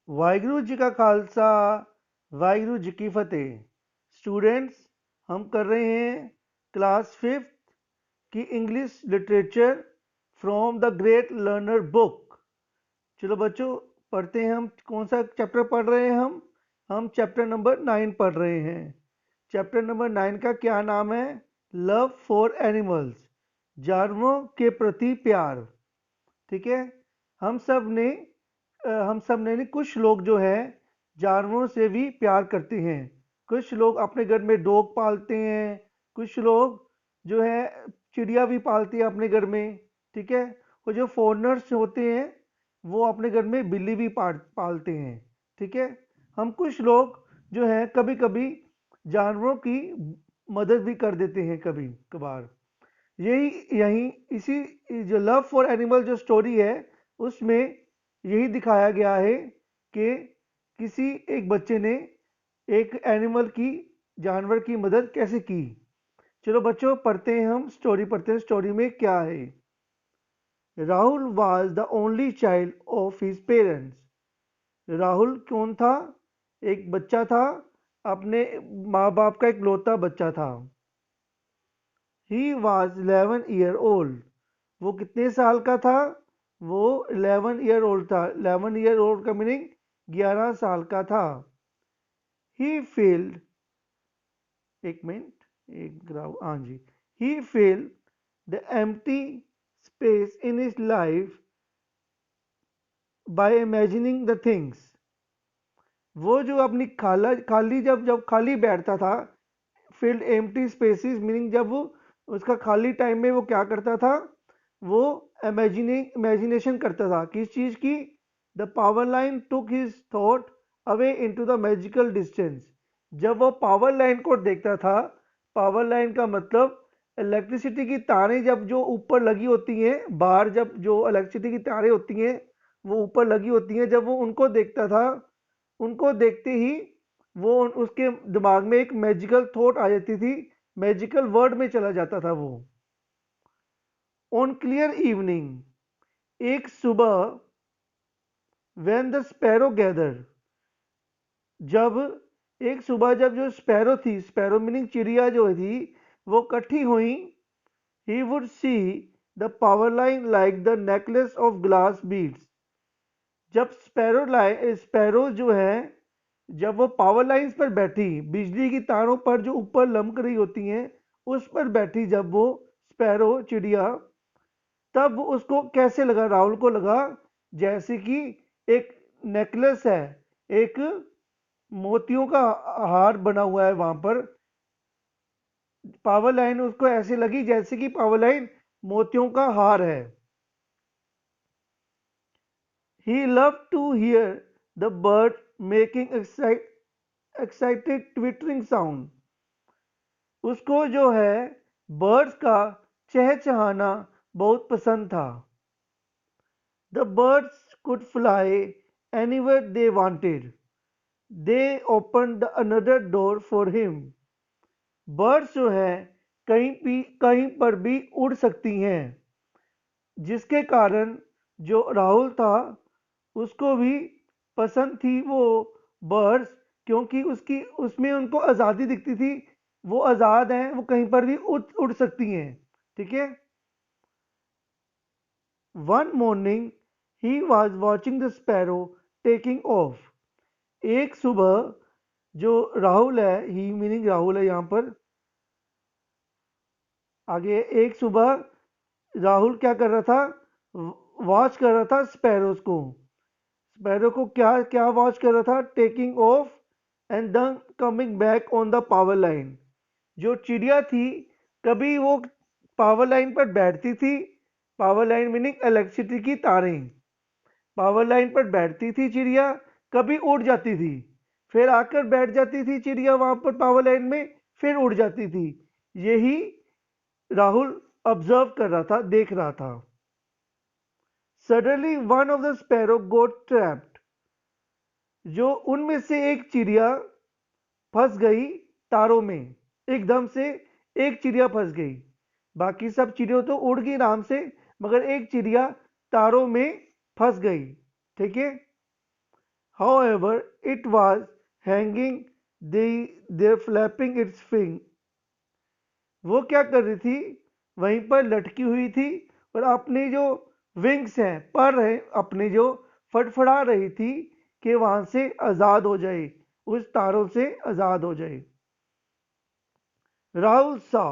वाहिगुरु जी का खालसा, वाहिगुरु जी की फतेह। स्टूडेंट्स, हम कर रहे हैं क्लास फिफ्थ की English literature from the great learner book. चलो बच्चों, पढ़ते हैं। हम कौन सा चैप्टर पढ़ रहे हैं? हम चैप्टर नंबर 9 पढ़ रहे हैं। चैप्टर नंबर 9 का क्या नाम है? लव फॉर एनिमल्स, जानवरों के प्रति प्यार। ठीक है। हम सब ने नहीं, कुछ लोग जो है जानवरों से भी प्यार करते हैं। कुछ लोग अपने घर में डॉग पालते हैं, कुछ लोग जो है चिड़िया भी पालते हैं अपने घर में। ठीक है। और जो फॉरेनर्स होते हैं वो अपने घर में बिल्ली भी पालते हैं। ठीक है। हम कुछ लोग जो है कभी कभी जानवरों की मदद भी कर देते हैं कभी कभार। यही यही इसी जो लव फॉर एनिमल जो स्टोरी है उसमें यही दिखाया गया है कि किसी एक बच्चे ने एक एनिमल की, जानवर की मदद कैसे की। चलो बच्चों, पढ़ते हैं। हम स्टोरी पढ़ते हैं। स्टोरी में क्या है? Rahul was the only child of his parents. Rahul कौन था? एक बच्चा था, अपने माँ बाप का इकलौता बच्चा था। He was 11 year old. वो कितने साल का था? वो 11 ईयर ओल्ड था। 11 ईयर ओल्ड का मीनिंग 11 साल का था। ही फील्ड, एक मिनट, एक ग्राफ, हाँ जी। He filled the empty space in his life by imagining the things. वो जो अपनी खाली जब खाली बैठता था, फील्ड एम्प्टी स्पेसिस मीनिंग जब वो उसका खाली टाइम में वो क्या करता था? वो इमेजिनेशन करता था। किस चीज़ की? The power line took his thought away into the magical distance. जब वो पावर लाइन को देखता था, पावर लाइन का मतलब इलेक्ट्रिसिटी की तारें जब जो ऊपर लगी होती हैं, बाहर जब जो इलेक्ट्रिसिटी की तारें होती हैं वो ऊपर लगी होती हैं, जब वो उनको देखता था, उनको देखते ही वो उसके दिमाग में एक मैजिकल थॉट आ जाती थी, मैजिकल वर्ड में चला जाता था वो। ऑन क्लियर इवनिंग, एक सुबह, व्हेन द स्पैरो गैदर, जब एक सुबह जब जो स्पैरो थी, स्पैरो मीनिंग चिड़िया जो थी, वो इकट्ठी हुई, he would see the power line like the necklace of glass beads. जब स्पैरो जो है, जब वो पावर लाइंस पर बैठी, बिजली की तारों पर जो ऊपर लमक रही होती हैं उस पर बैठी जब वो स्पैरो चिड़िया, तब उसको कैसे लगा? राहुल को लगा जैसे कि एक नेकलेस है, एक मोतियों का हार बना हुआ है वहां पर। पावर लाइन उसको ऐसे लगी जैसे कि पावर लाइन मोतियों का हार है। He love to hear the bird making excited twittering sound. उसको जो है बर्ड्स का चहचहाना बहुत पसंद था। The birds could fly anywhere they wanted, they open the another door for him. Birds जो है कहीं पर भी उड़ सकती हैं, जिसके कारण जो राहुल था उसको भी पसंद थी वो बर्ड्स, क्योंकि उसकी उसमें उनको आज़ादी दिखती थी। वो आज़ाद हैं, वो कहीं पर भी उड़ सकती हैं। ठीक है। One morning he was watching the sparrow taking of. एक सुबह जो राहुल है, ही मीनिंग राहुल है यहाँ पर, आगे एक सुबह राहुल क्या कर रहा था? वॉच कर रहा था स्पैरोज को। स्पैरो को क्या क्या वॉच कर रहा था? Taking off and then coming back on the power line. जो चिड़िया थी, कभी वो पावर लाइन पर बैठती थी, पावर लाइन मीनिंग इलेक्ट्रिसिटी की तारें, पावर लाइन पर बैठती थी चिड़िया, कभी उड़ जाती थी, फिर आकर बैठ जाती थी चिड़िया वहां पर पावर लाइन में, फिर उड़ जाती थी। यही राहुल ऑब्जर्व कर रहा था, देख रहा था। Suddenly one of the sparrow got trapped. जो उनमें से एक चिड़िया फंस गई तारों में। एकदम से एक चिड़िया फंस गई। बाकी सब चिड़िया तो उड़ गई आराम से, मगर एक चिड़िया तारों में फंस गई। ठीक है। However, it was hanging there flapping its wing. वो क्या कर रही थी? वहीं पर लटकी हुई थी और अपने जो विंग्स हैं, पर हैं अपने, जो फड़फड़ा रही थी कि वहां से आजाद हो जाए, उस तारों से आजाद हो जाए। Rahul saw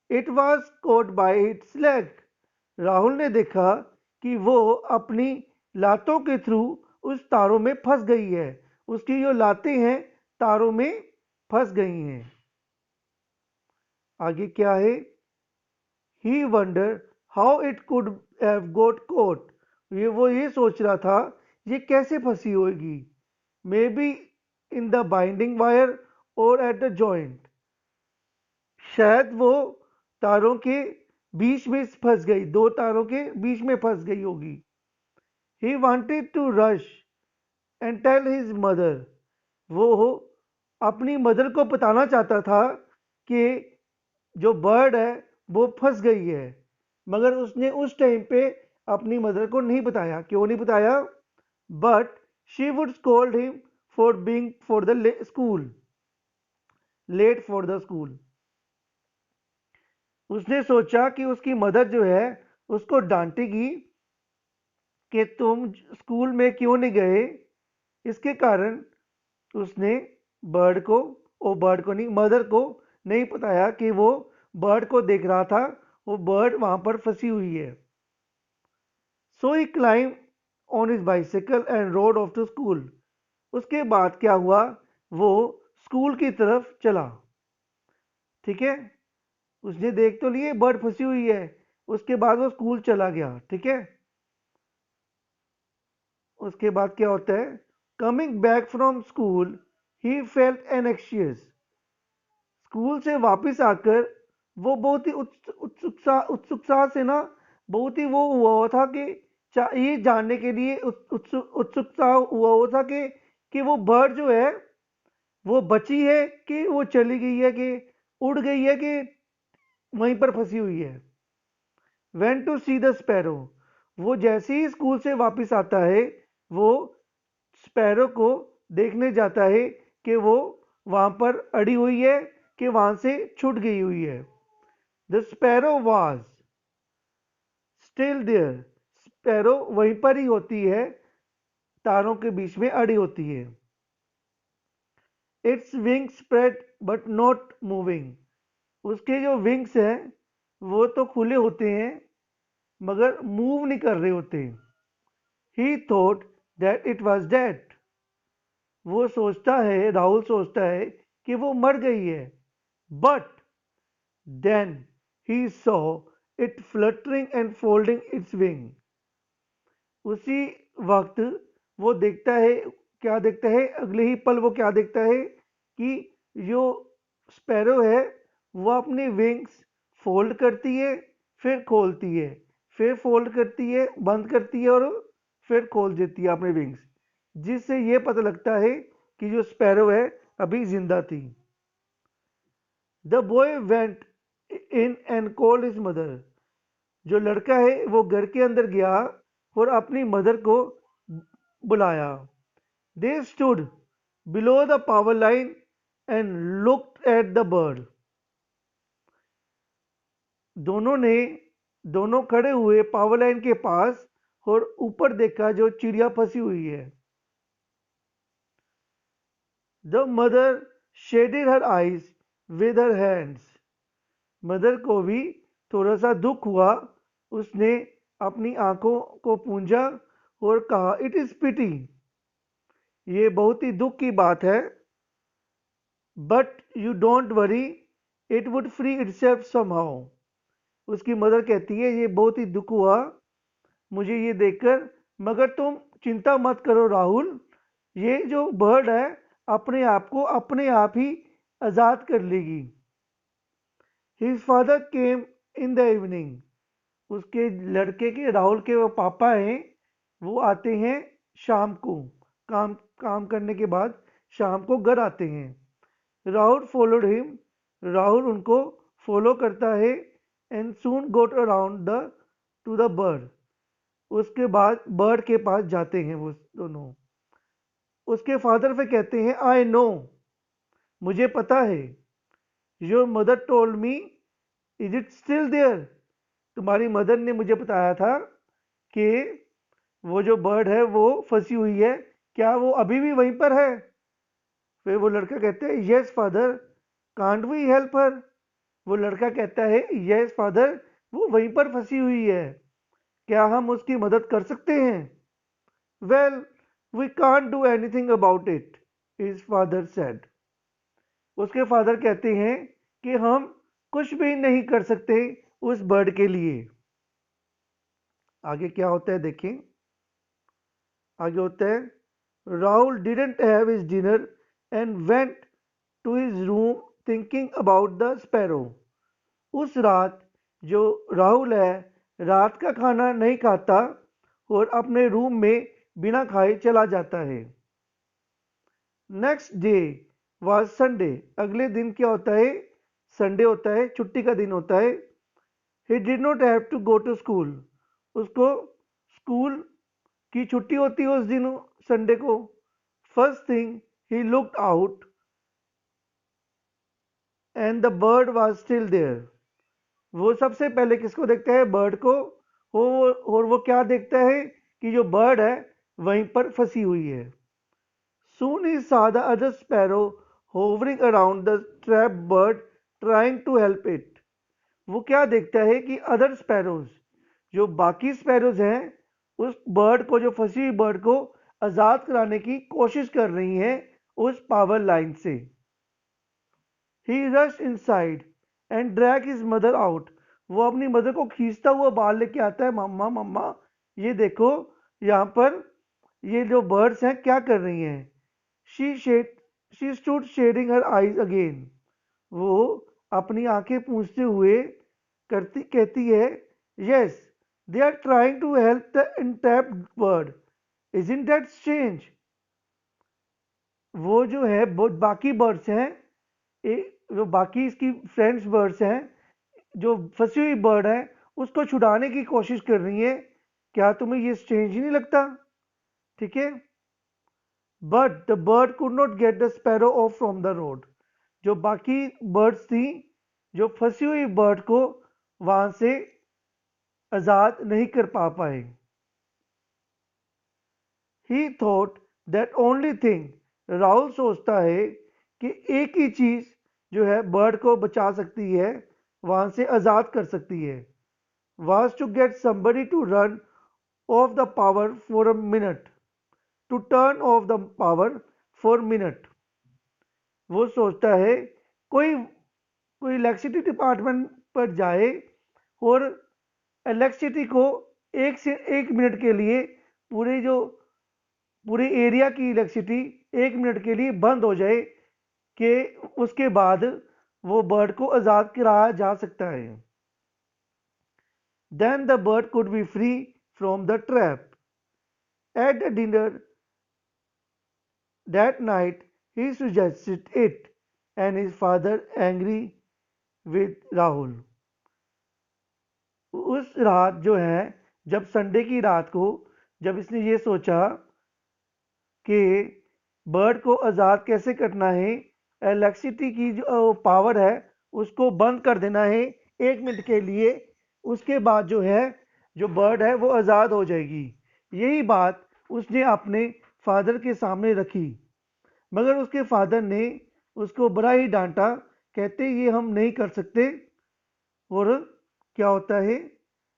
it was caught by its leg. Rahul ने देखा कि वो अपनी लातों के थ्रू उस तारों में फंस गई है। उसकी जो लातें हैं तारों में फंस गई हैं। आगे क्या है? He wonder how it could have got caught. वो ये सोच रहा था ये कैसे फंसी होगी। May be in the binding wire और एट द जॉइंट। शायद वो तारों के बीच में फंस गई, दो तारों के बीच में फंस गई होगी। He wanted to rush and tell his mother. वो अपनी मदर को बताना चाहता था कि जो बर्ड है वो फंस गई है, मगर उसने उस टाइम पे अपनी मदर को नहीं बताया। क्यों नहीं बताया? But she would scold him for being for the school late for the school. उसने सोचा कि उसकी मदर जो है उसको डांटेगी कि तुम स्कूल में क्यों नहीं गए। इसके कारण उसने बर्ड को, ओ बर्ड को नहीं, मदर को नहीं बताया कि वो बर्ड को देख रहा था, वो बर्ड वहां पर फंसी हुई है। So he climb on his bicycle and rode off to school. उसके बाद क्या हुआ? वो स्कूल की तरफ चला। ठीक है, उसने देख तो लिए बर्ड फंसी हुई है, उसके बाद वो स्कूल चला गया। ठीक है, उसके बाद क्या होता है? Coming back from school he felt anxious. School से वापस आकर वो बहुत ही उत्सुकता से ना, बहुत ही वो हुआ हुआ था कि ये जानने के लिए उत्सुकता हुआ हुआ था कि वो बर्ड जो है वो बची है कि वो चली गई है, कि उड़ गई है, कि वहीं पर फंसी हुई है। Went to see the sparrow. वो जैसे ही स्कूल से वापस आता है वो स्पैरो को देखने जाता है कि वो वहां पर अड़ी हुई है, कि वहां से छूट गई हुई है। The sparrow was still there. Sparrow वहीं पर ही होती है, तारों के बीच में अड़ी होती है। It's wing spread but not moving. उसके जो विंग्स हैं वो तो खुले होते हैं मगर मूव नहीं कर रहे होते। ही thought that it was dead. वो सोचता है, राहुल सोचता है कि वो मर गई है। But then he saw it fluttering and folding its wing. उसी वक्त वो देखता है, क्या देखता है? अगले ही पल वो क्या देखता है कि जो स्पैरो है वो अपनी विंग्स फोल्ड करती है, फिर खोलती है, फिर फोल्ड करती है, बंद करती है और फिर खोल देती है अपने विंग्स, जिससे ये पता लगता है कि जो स्पैरो है अभी जिंदा थी। The boy went in and called his mother. जो लड़का है वो घर के अंदर गया और अपनी मदर को बुलाया। They stood below the power line and looked at the bird. दोनों खड़े हुए पावर लाइन के पास और ऊपर देखा जो चिड़िया फंसी हुई है। The mother shaded her eyes with her hands. Mother को भी थोड़ा सा दुख हुआ, उसने अपनी आंखों को पूंजा और कहा, इट इज पिटी। ये बहुत ही दुख की बात है। But you don't worry, it wood free itself somehow. उसकी मदर कहती है ये बहुत ही दुख हुआ मुझे ये देखकर, मगर तुम चिंता मत करो राहुल, ये जो बर्ड है अपने आप को अपने आप ही आज़ाद कर लेगी। His father came in the evening. उसके लड़के के, राहुल के वो पापा हैं, वो आते हैं शाम को, काम काम करने के बाद शाम को घर आते हैं। Rahul followed him. राहुल उनको फॉलो करता है। And soon got around the to the bird. उसके बाद बर्ड के पास जाते हैं वो दोनों। उसके फादर से कहते हैं आई नो, मुझे पता है। Your mother told me, is it still there? तुम्हारी मदर ने मुझे बताया था कि वो जो बर्ड है वो फंसी हुई है, क्या वो अभी भी वहीं पर है? फिर वो लड़का कहता है yes father, can't we help her? वो लड़का कहता है यस फादर, वो वहीं पर फंसी हुई है, क्या हम उसकी मदद कर सकते हैं? Well, we can't do anything about it, his father said. उसके फादर कहते हैं कि हम कुछ भी नहीं कर सकते उस बर्ड के लिए। आगे क्या होता है देखें। आगे होता है Rahul didn't have his dinner and went to his room thinking about the sparrow. उस रात जो राहुल है रात का खाना नहीं खाता और अपने रूम में बिना खाए चला जाता है। Next day was Sunday. अगले दिन क्या होता है? संडे होता है, छुट्टी का दिन होता है। He did not have to go to school. उसको स्कूल की छुट्टी होती है उस दिन, संडे को। First thing he looked out and the bird was still there. वो सबसे पहले किसको देखता है? बर्ड को। और वो क्या देखता है कि जो बर्ड है वहीं पर फंसी हुई है। Soon he saw the other sparrow hovering around the trapped bird trying to help it. वो क्या देखता है कि अदर स्पैरोज, जो बाकी स्पैरोज हैं, उस बर्ड को, जो फंसी हुई बर्ड को आज़ाद कराने की कोशिश कर रही हैं उस पावर लाइन से। He rushed inside and dragged his mother out. वो अपनी मदर को खींचता हुआ बाहर लेके आता है। मम्मा मम्मा, ये देखो यहाँ पर ये जो बर्ड्स हैं क्या कर रही हैं। She stood shedding her eyes again. वो अपनी आंखें पूंछते हुए कहती है yes, they are trying to help the entrapped bird, isn't that strange? वो जो है बाकी बर्ड्स हैं, जो बाकी इसकी फ्रेंड्स बर्ड्स हैं, जो फंसी हुई बर्ड है उसको छुड़ाने की कोशिश कर रही है। क्या तुम्हें ये स्ट्रेंज ही नहीं लगता? ठीक है। But the bird could not get the sparrow of from the road. जो बाकी बर्ड्स थी, जो फंसी हुई बर्ड को वहां से आजाद नहीं कर पाए। ही thought that only thing, Rahul सोचता है कि एक ही चीज जो है बर्ड को बचा सकती है, वहां से आजाद कर सकती है, was to get somebody to run off the power for a minute, to turn off the power for a minute। वो सोचता है कोई कोई इलेक्ट्रिसिटी डिपार्टमेंट पर जाए और इलेक्ट्रिसिटी को एक से एक मिनट के लिए, पूरे एरिया की इलेक्ट्रिसिटी एक मिनट के लिए बंद हो जाए कि उसके बाद वो बर्ड को आज़ाद कराया जा सकता है। Then the bird could be free from the trap. At the dinner that night, he suggested it, and his father angry with Rahul. उस रात जो है, जब संडे की रात को, जब इसने ये सोचा कि बर्ड को आज़ाद कैसे करना है, इलेक्ट्रिसिटी की जो पावर है उसको बंद कर देना है एक मिनट के लिए, उसके बाद जो है जो बर्ड है वो आज़ाद हो जाएगी। यही बात उसने अपने फादर के सामने रखी, मगर उसके फादर ने उसको बड़ा ही डांटा, कहते ये हम नहीं कर सकते। और क्या होता है,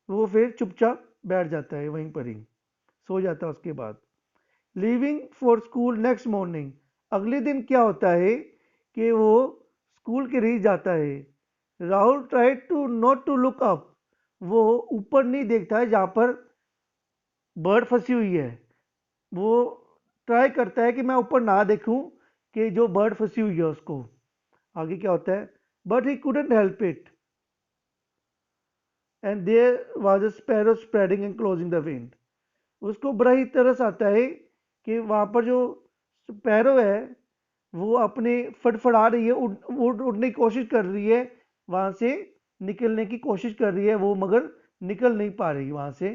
वो फिर चुपचाप बैठ जाता है, वहीं पर ही सो जाता है। उसके बाद leaving for school next morning, अगले दिन क्या होता है कि वो स्कूल के लिए जाता है। Rahul try to not to look up, वो ऊपर नहीं देखता है जहाँ पर बर्ड फंसी हुई है। वो ट्राई करता है कि मैं ऊपर ना देखूं कि जो बर्ड फंसी हुई है उसको। आगे क्या होता है, but he couldn't help it and there was a sparrow spreading and closing the wind. उसको बड़ा ही तरस आता है कि वहाँ पर जो स्पैरो है वो अपने फड़फड़ा रही है, उड़ने की कोशिश कर रही है, वहाँ से निकलने की कोशिश कर रही है वो, मगर निकल नहीं पा रही वहाँ से।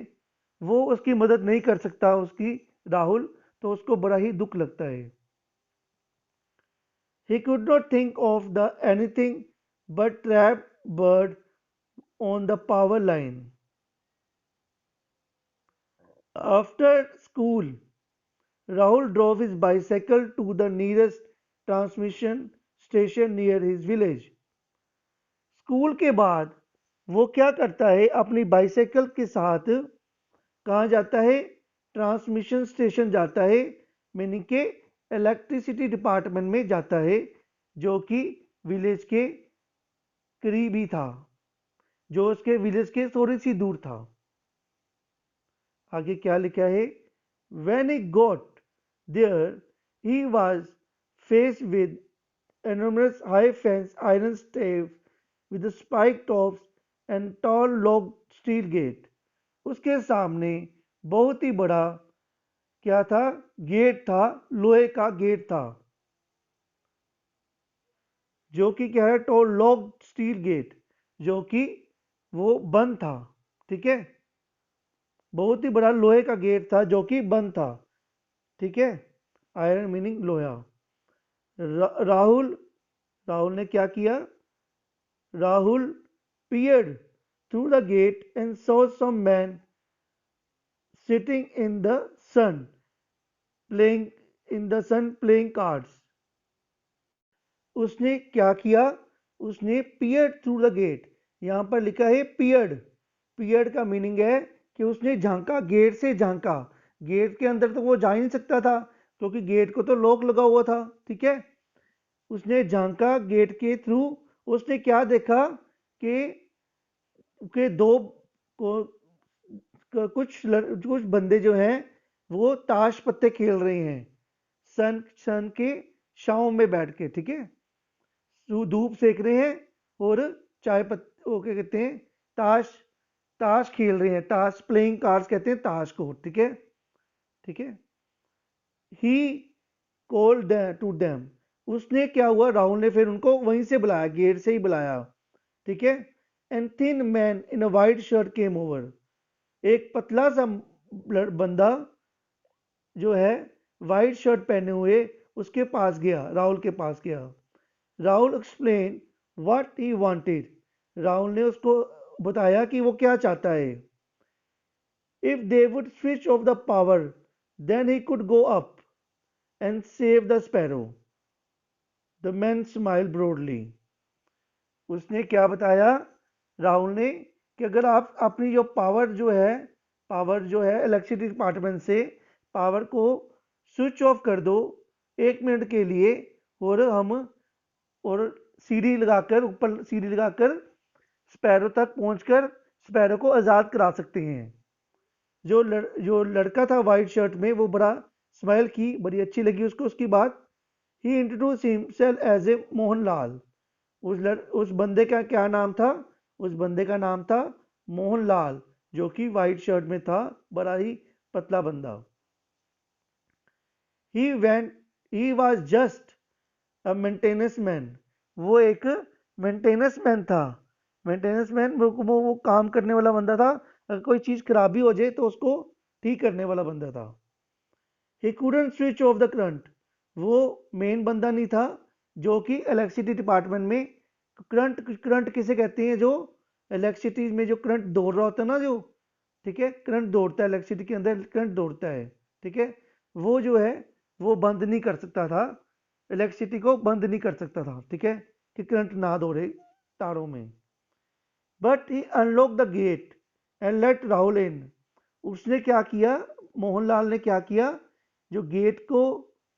वो उसकी मदद नहीं कर सकता उसकी, राहुल। तो उसको बड़ा ही दुख लगता है। He could not think of the anything but trapped bird on the power line. After school, Rahul drove his bicycle to the nearest transmission station near his village. School के बाद वो क्या करता है, अपनी बाइसाइकिल के साथ कहाँ जाता है, ट्रांसमिशन स्टेशन जाता है, मीनिंग के इलेक्ट्रिसिटी डिपार्टमेंट में जाता है, जो कि विलेज के करीब ही था, जो उसके विलेज के थोड़ी सी दूर था। आगे क्या लिखा है, when he got there he was faced with enormous high fence iron stave with the spike tops and tall log steel gate. उसके सामने बहुत ही बड़ा क्या था, गेट था, लोहे का गेट था, जो कि क्या है, टॉल लॉग स्टील गेट, जो कि वो बंद था। ठीक है, बहुत ही बड़ा लोहे का गेट था जो कि बंद था। ठीक है, आयरन मीनिंग लोहा। राहुल राहुल ने क्या किया, Rahul peered through the gate and saw some men sitting in the sun playing playing cards. उसने क्या किया, उसने peered through the gate, यहां पर लिखा है peered का मीनिंग है कि उसने झांका, गेट से झांका। गेट के अंदर तो वो जा ही नहीं सकता था क्योंकि गेट को तो लॉक लगा हुआ था। ठीक है, उसने झांका गेट के थ्रू, उसने क्या देखा कि दो कुछ बंदे जो हैं वो ताश पत्ते खेल रहे हैं सन के छांव में बैठ के। ठीक है, धूप सेक रहे हैं और चाय पत्ते वो क्या कहते हैं, ताश खेल रहे हैं, ताश प्लेइंग कार्ड्स कहते हैं ताश को। ठीक है, ठीक है, ही कॉल्ड टू देम, उसने क्या हुआ, राहुल ने फिर उनको वहीं से बुलाया, गेट से ही बुलाया। ठीक है, and thin man in a white shirt came over, एक पतला सा बंदा जो है वाइट शर्ट पहने हुए उसके पास गया, राहुल के पास गया। Rahul explain what he wanted, Rahul ने उसको बताया कि वो क्या चाहता है। If they would switch off the power then he could go up and save the sparrow. The man smile broadly, उसने क्या बताया, राहुल ने, कि अगर आप अपनी जो पावर जो है इलेक्ट्रिसिटी डिपार्टमेंट से पावर को स्विच ऑफ कर दो 1 मिनट के लिए, और सीढ़ी लगाकर, ऊपर सीढ़ी लगाकर स्पैरो तक पहुंचकर स्पैरो को आज़ाद करा सकते हैं। जो लड़का था वाइट शर्ट में वो बड़ा स्माइल की, बड़ी अच्छी लगी उसको उसकी बात। He introduce himself as a Mohanlal, उस बंदे का क्या नाम था, उस बंदे का नाम था मोहनलाल, जो कि वाइट शर्ट में था, बड़ा ही पतला बंदा। He was just a maintenance man, वो एक मेंटेनेंस मैन था। मेंटेनेंस मैन वो काम करने वाला बंदा था, अगर कोई चीज़ खराबी हो जाए तो उसको ठीक करने वाला बंदा था। ही couldn't switch off the current, वो मेन बंदा नहीं था जो कि इलेक्ट्रिसिटी डिपार्टमेंट में करंट किसे कहते हैं, जो इलेक्ट्रिसिटी में जो करंट दौड़ रहा होता है ना, जो, ठीक है, करंट दौड़ता है इलेक्ट्रिसिटी के अंदर, करंट दौड़ता है। ठीक है, वो जो है वो बंद नहीं कर सकता था, इलेक्ट्रिसिटी को बंद नहीं कर सकता था। ठीक है, कि करंट ना दौड़े तारों में। But he unlock the gate and let Rahul in, उसने क्या किया, मोहनलाल ने क्या किया, जो गेट को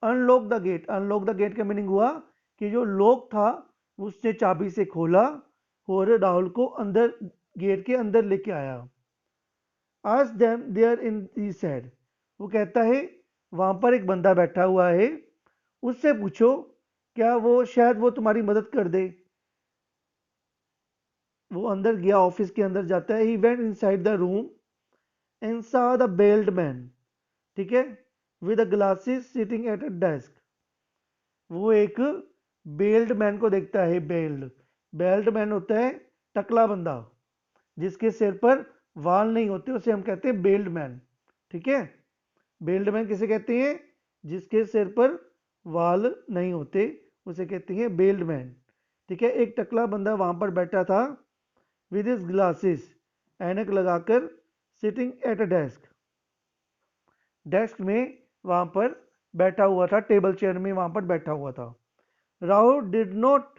अनलॉक द गेट का मीनिंग हुआ कि जो लॉक था उसने चाबी से खोला और राहुल को अंदर, गेट के अंदर लेके आया। आज them there in the said, वो कहता है वहां पर एक बंदा बैठा हुआ है, उससे पूछो क्या वो शायद वो तुम्हारी मदद कर दे। वो अंदर गया, ऑफिस के अंदर जाता है। He went inside the room and saw the bald man, ठीक है, with glasses sitting at a desk, वो एक बेल्ड मैन को देखता है। बेल्ड मैन होता है टकला बंदा जिसके सिर पर वाल नहीं होते, उसे हम कहते हैं बेल्ड मैन। ठीक है, बेल्ड मैन किसे कहते हैं, जिसके सिर पर वाल नहीं होते उसे कहते हैं बेल्ड मैन। ठीक है, एक टकला बंदा वहां पर बैठा था विद हिज ग्लासेस, ऐनक लगाकर, sitting at a desk, desk में वहां पर बैठा हुआ था, टेबल चेयर में वहां पर बैठा हुआ था। Rahul did not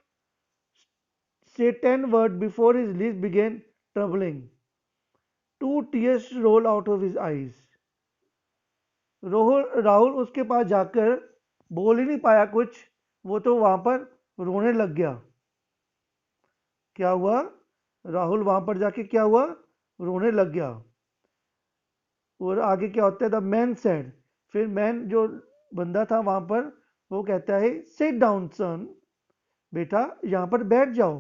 say 10 words before his lips began troubling. Two tears rolled out of his eyes. Rahul उसके पास जाकर बोल ही नहीं पाया कुछ, वो तो वहां पर रोने लग गया। क्या हुआ? राहुल वहां पर जाके क्या हुआ? रोने लग गया। और आगे क्या होता है? द मैन सेड, फिर मैन जो बंदा था वहां पर वो कहता है सिट डाउन सन, बेटा यहां पर बैठ जाओ,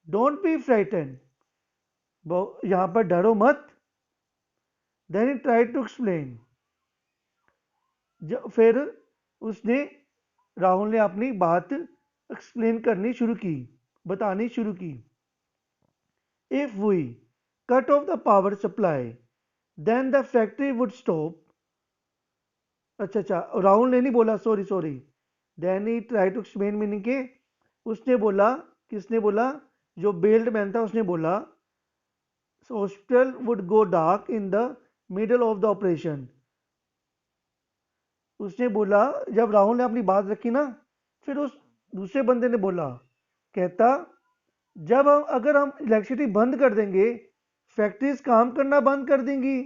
डोंट बी फ्राइटन, यहां पर डरो मत। Then he try to explain, फिर उसने राहुल ने अपनी बात एक्सप्लेन करनी शुरू की, बतानी शुरू की। If we cut off the power supply then the factory would stop. अच्छा, राहुल ने नहीं बोला, sorry, then he try to explain meaning के उसने बोला, किसने बोला? जो बेल्ड मैन था उसने बोला hospital would go dark in the middle of the operation. उसने बोला, जब राहुल ने अपनी बात रखी ना, फिर उस दूसरे बंदे ने बोला, कहता जब हम अगर हम इलेक्ट्रिसिटी बंद कर देंगे फैक्ट्रीज काम करना बंद कर देंगी,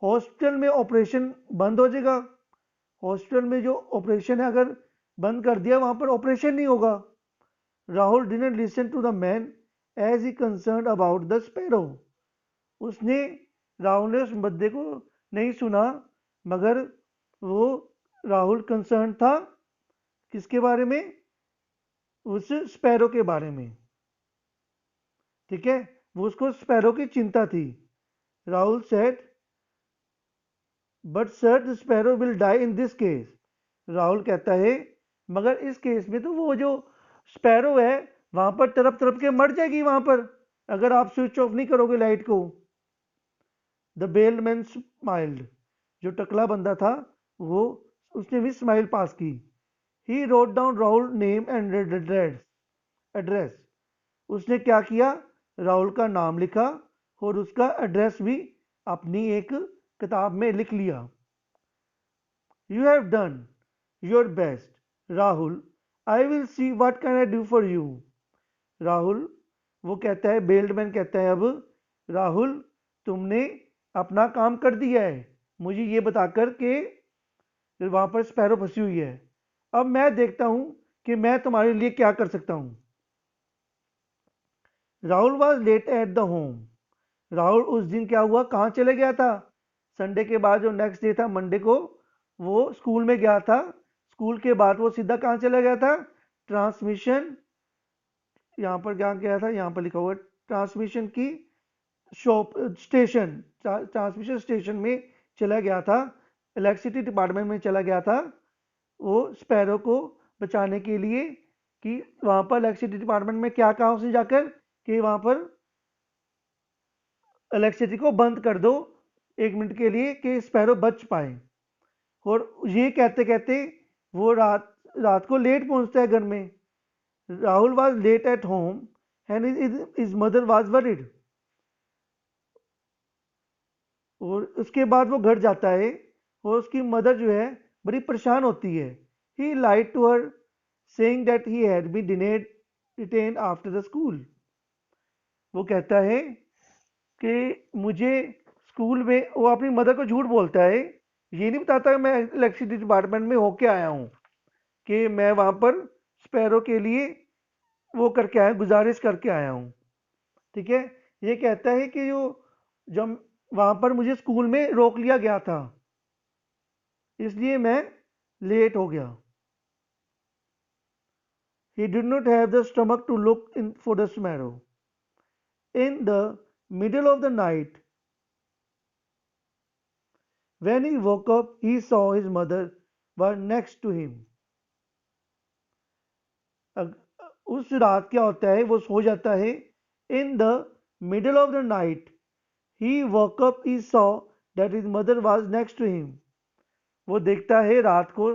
हॉस्पिटल में ऑपरेशन बंद हो जाएगा। हॉस्पिटल में जो ऑपरेशन है अगर बंद कर दिया वहां पर ऑपरेशन नहीं होगा। Rahul didn't listen to the man as he concern about the sparrow. उसने राहुल ने उस बंदे को नहीं सुना, मगर वो राहुल कंसर्न था किसके बारे में? उस स्पैरो के बारे में। ठीक है, वो उसको स्पैरो की चिंता थी। Rahul said but sir the sparrow will die in this case. Rahul कहता है मगर इस केस में तो वो जो स्पैरो है वहां पर तड़प तड़प के मर जाएगी वहां पर, अगर आप स्विच ऑफ नहीं करोगे लाइट को। द बेल्ड मैन स्माइल्ड, जो टकला बंदा था वो उसने भी स्माइल पास की। He wrote down Rahul name and address. उसने क्या किया? राहुल का नाम लिखा और उसका एड्रेस भी अपनी एक किताब में लिख लिया। You have done your best Rahul, I will see what can I do for you. Rahul, वो कहता है, बेल्डमैन कहता है, अब राहुल तुमने अपना काम कर दिया है मुझे ये बताकर कि वहां पर स्पैरो फंसी हुई है, अब मैं देखता हूं कि मैं तुम्हारे लिए क्या कर सकता हूं। Rahul was late at the home. Rahul उस दिन क्या हुआ, कहाँ चले गया था? संडे के बाद जो नेक्स्ट डे था मंडे को वो स्कूल में गया था। स्कूल के बाद वो सीधा कहाँ चला गया था? ट्रांसमिशन, यहाँ पर क्या गया था? यहाँ पर लिखा हुआ ट्रांसमिशन की शॉप स्टेशन, ट्रांसमिशन स्टेशन में चला गया था, इलेक्ट्रिसिटी डिपार्टमेंट में चला गया था वो स्पैरो को बचाने के लिए कि वहां पर इलेक्ट्रिसिटी डिपार्टमेंट में क्या कहा उसने जाकर कि वहां पर इलेक्ट्रिसिटी को बंद कर दो 1 मिनट के लिए कि स्पैरो बच पाए। और ये कहते कहते वो रात को लेट पहुंचता है घर में। Rahul was late at home and his mother was worried. और उसके बाद वो घर जाता है और उसकी मदर जो है बड़ी परेशान होती है। He lied to her saying that he had been detained after the school. वो कहता है कि मुझे स्कूल में, वो अपनी मदर को झूठ बोलता है, ये नहीं बताता मैं इलेक्ट्रिसिटी डिपार्टमेंट में होके आया हूँ कि मैं वहां पर स्पैरो के लिए वो करके आया, गुजारिश करके आया हूँ। ठीक है, ये कहता है कि जो जब वहां पर मुझे स्कूल में रोक लिया गया था इसलिए मैं लेट हो गया। He did not have the stomach to look in for the sparrow. In the middle of the night, when he woke up, he saw his mother was next to him. उस रात क्या होता है, वो सो जाता है। In the middle of the night, he woke up, he saw that his mother was next to him. वो देखता है रात को,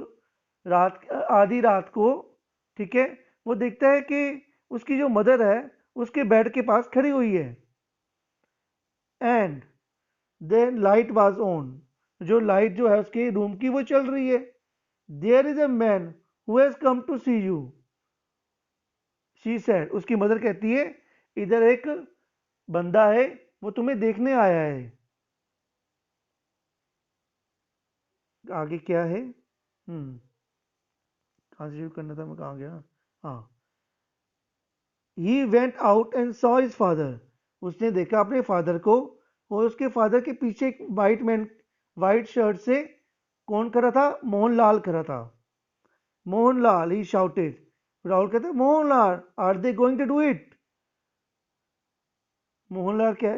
रात आधी रात को, ठीक है, वो देखता है कि उसकी जो मदर है उसके बेड के पास खड़ी हुई है। And then light was on, जो लाइट जो है उसके रूम की वो चल रही है। There is a man who has come to see you, she said, उसकी मदर कहती है इधर एक बंदा है, वो तुम्हें देखने आया है। आगे क्या है? कहाँ से शुरू करना था, मैं कहाँ गया? हाँ, he went out and saw his father, उसने देखा अपने फादर को, और उसके फादर के पीछे एक वाइट मैन, वाइट शर्ट से कौन खड़ा था? मोहनलाल खड़ा था। मोहनलाल, ही शाउटेड। राहुल कहते हैं Mohanlal, are they going to do it? Mohanlal क्या,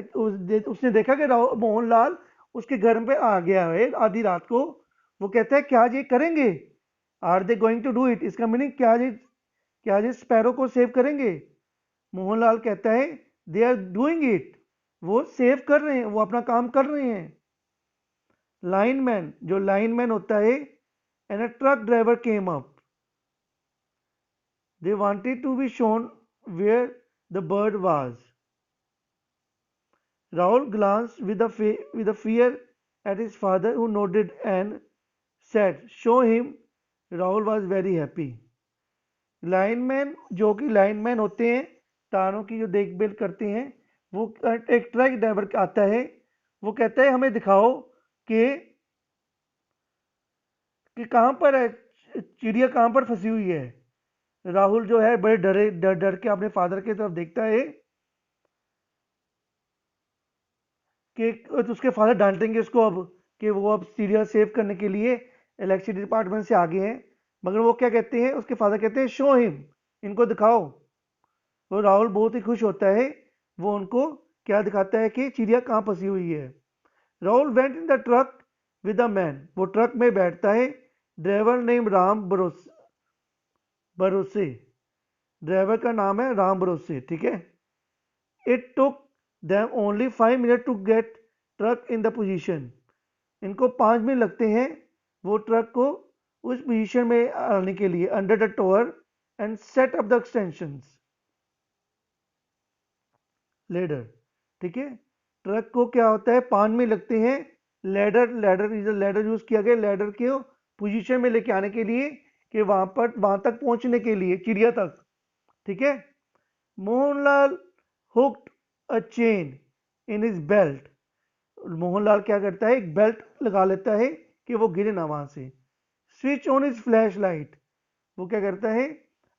उसने देखा कि मोहनलाल उसके घर पे आ गया है आधी रात को। वो कहता है क्या ये करेंगे? Are they going to do it, इसका मीनिंग क्या ये स्पैरो को सेव करेंगे? मोहनलाल कहता है दे आर डूइंग इट, वो सेव कर रहे हैं, वो अपना काम कर रहे हैं। लाइनमैन, जो लाइनमैन होता है, and a truck driver came up, they wanted to be shown where the bird was. Raoul glanced with a fear at his father, who nodded and said, "Show him." Raoul was very happy. Lineman, जो कि lineman होते हैं, तारों की जो देखभाल करते हैं, वो एक ट्रक ड्राइवर आता है, वो कहता है हमें दिखाओ कि कहाँ पर है, चिड़िया कहाँ पर फंसी हुई है। राहुल जो है बड़े डरे, डर डर के अपने फादर की तरफ देखता है कि तो उसके फादर डांटेंगे उसको अब, कि वो अब सीरियल सेव करने के लिए इलेक्ट्रिसिटी डिपार्टमेंट से आगे हैं। मगर वो क्या कहते हैं, उसके फादर कहते हैं शो हिम, इनको दिखाओ। तो राहुल बहुत ही खुश होता है, वो उनको क्या दिखाता है कि चिड़िया कहाँ फंसी हुई है। Rahul went in the truck with the man, वो ट्रक में बैठता है। ड्राइवर नेम राम भरोसे, ड्राइवर का नाम है राम भरोसे, ठीक है। It took them only 5 minute to get truck in the position, इनको 5 मिनट लगते हैं वो ट्रक को उस पोजीशन में आने के लिए, under the tower and set up the extensions ladder, ठीक है। ट्रक को क्या होता है, 5 मिनट लगते हैं लेडर, लेडर यूज किया गया लेडर के पोजीशन में लेके आने के लिए, कि वहां तक पहुंचने के लिए चिड़िया तक, ठीक है। Mohanlal hooked a chain in his belt, Mohanlal क्या करता है, एक बेल्ट लगा लेता है कि वो गिरे ना वहां से। Switch on is flash light, वो क्या करता है,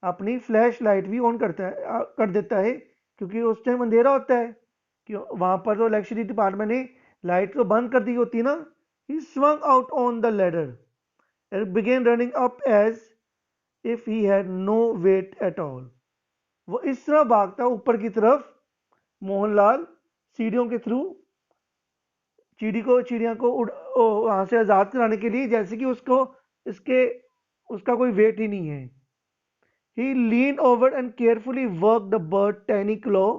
अपनी फ्लैश लाइट भी ऑन करता है, कर देता है, क्योंकि उस टाइम अंधेरा होता है, कि वहां पर तो इलेक्ट्रिसिटी डिपार्टमेंट ने लाइट तो बंद कर दी होती ना। ही swung out on the ladder and began running up as if he had no weight at all, वो इस तरह भागता ऊपर की तरफ, मोहनलाल सीढ़ियों के थ्रू चिड़िया को वहां से आजाद कराने के लिए, जैसे कि उसको इसके उसका कोई वेट ही नहीं है। He leaned over and carefully worked the bird tiny claw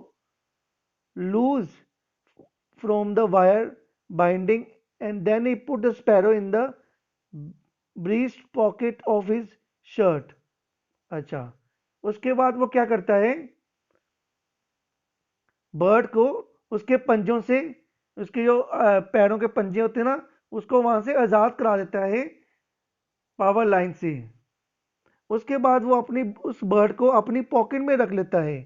loose from the wire binding, and then he put the sparrow in the breast pocket of his shirt. अच्छा, उसके बाद वो क्या करता है, बर्ड को उसके पंजों से, उसके जो पैरों के पंजे होते हैं ना, उसको वहां से आजाद करा देता है पावर लाइन से। उसके बाद वो अपनी उस बर्ड को अपनी पॉकेट में रख लेता है,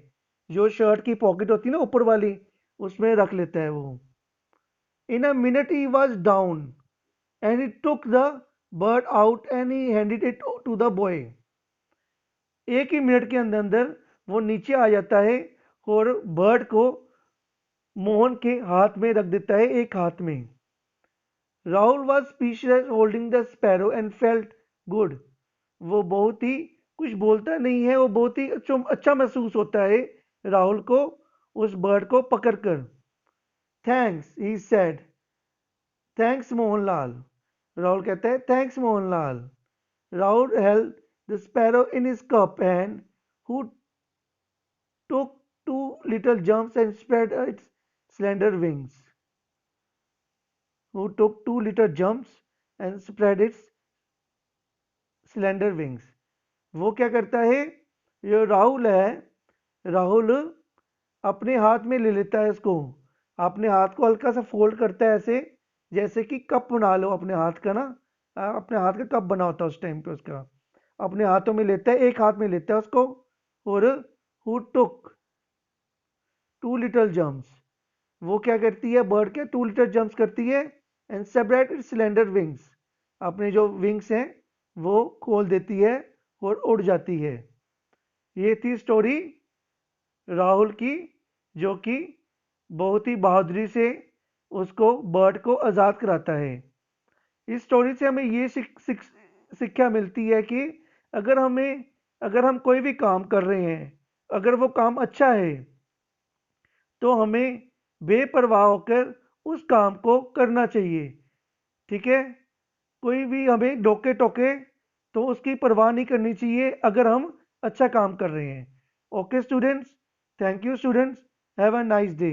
जो शर्ट की पॉकेट होती है ना ऊपर वाली, उसमें रख लेता है वो। In a minute he was down and he took the bird out and he handed it to the boy, एक ही मिनट के अंदर अंदर वो नीचे आ जाता है और बर्ड को मोहन के हाथ में रख देता है, एक हाथ में। Rahul was speechless holding the sparrow and felt good, वो बहुत ही कुछ बोलता नहीं है, वो बहुत ही अच्छा महसूस होता है राहुल को उस बर्ड को पकड़कर। Thanks he said, thanks Mohanlal, Rahul कहता है thanks Mohanlal. Rahul held the sparrow in his cup and who took two little jumps and spread its slender wings. Who took two little jumps and spread its slender wings. वो क्या करता है, ये राहुल है, राहुल अपने हाथ में ले लेता है इसको, अपने हाथ को हल्का सा फोल्ड करता है ऐसे, जैसे कि कप बना लो अपने हाथ का ना, अपने हाथ का कप बना होता है उस टाइम पे उसका, अपने हाथों में लेता है, एक हाथ में लेता है उसको, और हु टुक 2 लिटिल जम्प्स, वो क्या करती है, बर्ड क्या 2 लिटिल जम्प्स करती है, and separate it's cylinder wings, अपने जो विंग्स हैं वो खोल देती है और उड़ जाती है। ये थी स्टोरी राहुल की, जो कि बहुत ही बहादुरी से उसको बर्ड को आज़ाद कराता है। इस स्टोरी से हमें ये शिक्षा मिलती है कि अगर हम कोई भी काम कर रहे हैं, अगर वो काम अच्छा है, तो हमें बेपरवाह होकर उस काम को करना चाहिए। ठीक है, कोई भी हमें डोके टोके तो उसकी परवाह नहीं करनी चाहिए अगर हम अच्छा काम कर रहे हैं। Okay students, thank you students, have a nice day.